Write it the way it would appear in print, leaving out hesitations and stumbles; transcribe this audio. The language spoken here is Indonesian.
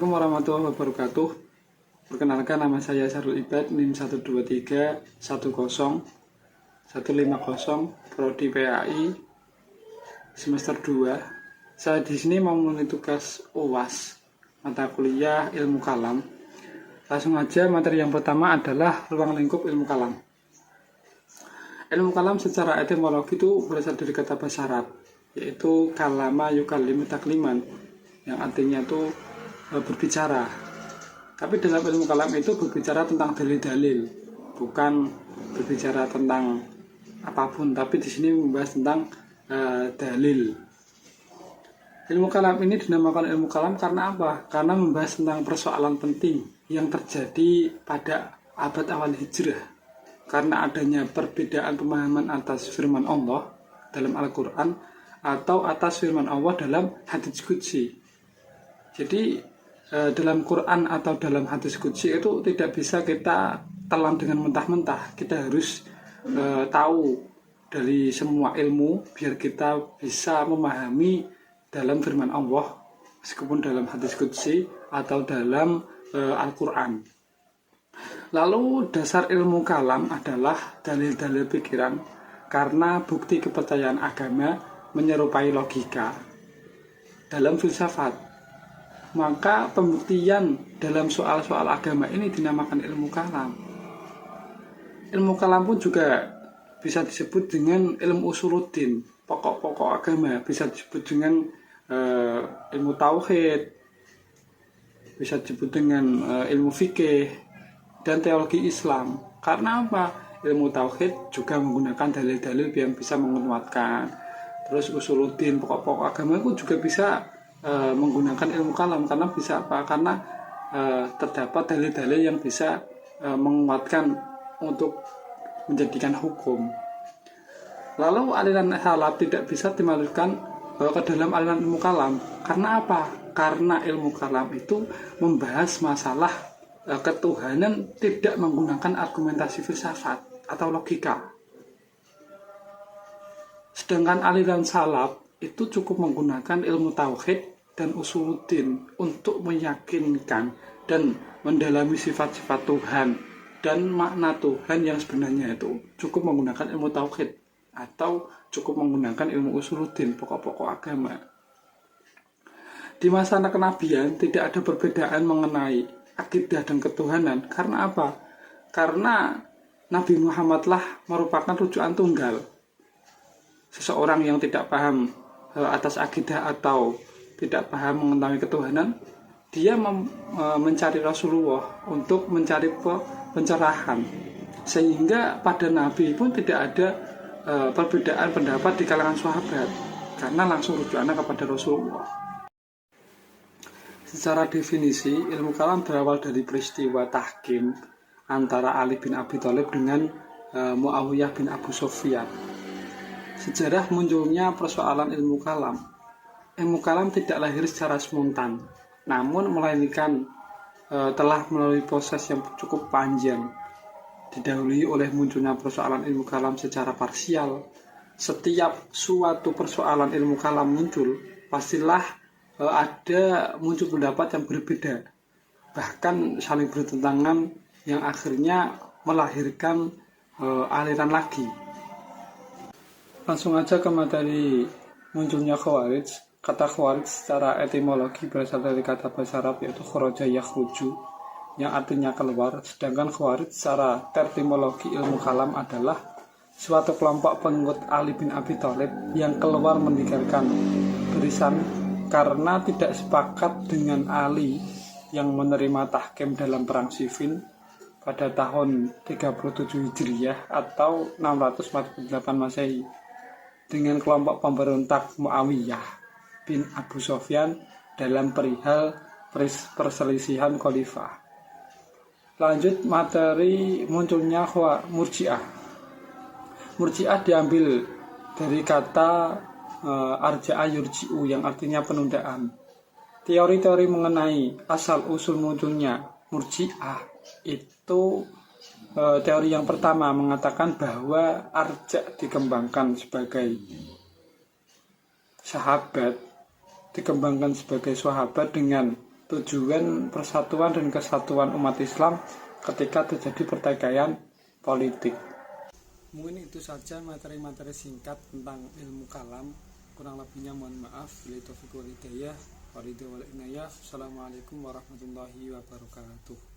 Assalamualaikum warahmatullahi wabarakatuh. Perkenalkan, nama saya Sarul Ibad, NIM 12310150150, Prodi PAI semester 2. Saya di sini mau memenuhi tugas UAS mata kuliah ilmu kalam. Langsung aja, materi yang pertama adalah ruang lingkup ilmu kalam. Ilmu kalam secara etimologi itu berasal dari kata bahasa Arab, yaitu kalama yukallimu takliman, yang artinya itu berbicara. Tapi dalam ilmu kalam itu berbicara tentang dalil-dalil, bukan berbicara tentang apapun, tapi di sini membahas tentang dalil. Ilmu kalam ini dinamakan ilmu kalam karena apa? Karena membahas tentang persoalan penting yang terjadi pada abad awal hijrah, karena adanya perbedaan pemahaman atas firman Allah dalam Al-Quran atau atas firman Allah dalam hadits qudsi. Jadi dalam Quran atau dalam hadis qudsi itu tidak bisa kita telan dengan mentah-mentah. Kita harus tahu dari semua ilmu biar kita bisa memahami dalam firman Allah, meskipun dalam hadis qudsi atau dalam Al-Quran. Lalu dasar ilmu kalam adalah dalil-dalil pikiran, karena bukti kepercayaan agama menyerupai logika dalam filsafat. Maka pembuktian dalam soal-soal agama ini dinamakan ilmu kalam. Ilmu kalam pun juga bisa disebut dengan ilmu usuluddin, pokok-pokok agama, bisa disebut dengan ilmu tauhid, bisa disebut dengan ilmu fikih dan teologi Islam. Karena apa? Ilmu tauhid juga menggunakan dalil-dalil yang bisa menguatkan. Terus usuluddin, pokok-pokok agama itu juga bisa menggunakan ilmu kalam. Karena bisa apa? Karena terdapat dalil-dalil yang bisa menguatkan untuk menjadikan hukum. Lalu aliran salaf tidak bisa dimasukkan ke dalam aliran ilmu kalam. Karena apa? Karena ilmu kalam itu membahas masalah ketuhanan tidak menggunakan argumentasi filsafat atau logika. Sedangkan aliran salaf itu cukup menggunakan ilmu tauhid dan usuluddin untuk meyakinkan dan mendalami sifat-sifat Tuhan dan makna Tuhan yang sebenarnya. Itu cukup menggunakan ilmu tauhid atau cukup menggunakan ilmu usuluddin, pokok-pokok agama. Di masa kenabian tidak ada perbedaan mengenai akidah dan ketuhanan. Karena apa? Karena Nabi Muhammadlah merupakan rujukan tunggal. Seseorang yang tidak paham atas akidah atau tidak paham mengetahui ketuhanan, dia mencari Rasulullah untuk mencari pencerahan. Sehingga pada Nabi pun tidak ada perbedaan pendapat di kalangan sahabat, karena langsung rujukannya kepada Rasulullah. Secara definisi, ilmu kalam berawal dari peristiwa tahkim antara Ali bin Abi Thalib dengan Muawiyah bin Abu Sufyan. Sejarah munculnya persoalan ilmu kalam. Ilmu kalam tidak lahir secara spontan, namun melainkan telah melalui proses yang cukup panjang, didahului oleh munculnya persoalan ilmu kalam secara parsial. Setiap suatu persoalan ilmu kalam muncul, pastilah ada muncul pendapat yang berbeda, bahkan saling bertentangan, yang akhirnya melahirkan aliran lagi. Langsung aja ke materi munculnya Khawarij. Kata Khawarij secara etimologi berasal dari kata bahasa Arab, yaitu kharaja yakhruju, yang artinya keluar. Sedangkan Khawarij secara terminologi ilmu kalam adalah suatu kelompok pengikut Ali bin Abi Thalib yang keluar meninggalkan barisan karena tidak sepakat dengan Ali yang menerima tahkim dalam perang Siffin pada tahun 37 Hijriah atau 648 Masehi dengan kelompok pemberontak Muawiyah bin Abu Sufyan dalam perihal perselisihan khalifah. Lanjut materi munculnya Murji'ah. Murji'ah diambil dari kata arja'a yurji'u, yang artinya penundaan. Teori-teori mengenai asal-usul munculnya Murji'ah itu, teori yang pertama mengatakan bahwa arja' dikembangkan sebagai sahabat dengan tujuan persatuan dan kesatuan umat Islam ketika terjadi pertikaian politik. Mungkin itu saja materi-materi singkat tentang ilmu kalam. Kurang lebihnya mohon maaf. Bila taufiq wal hidayah. Assalamualaikum warahmatullahi wabarakatuh.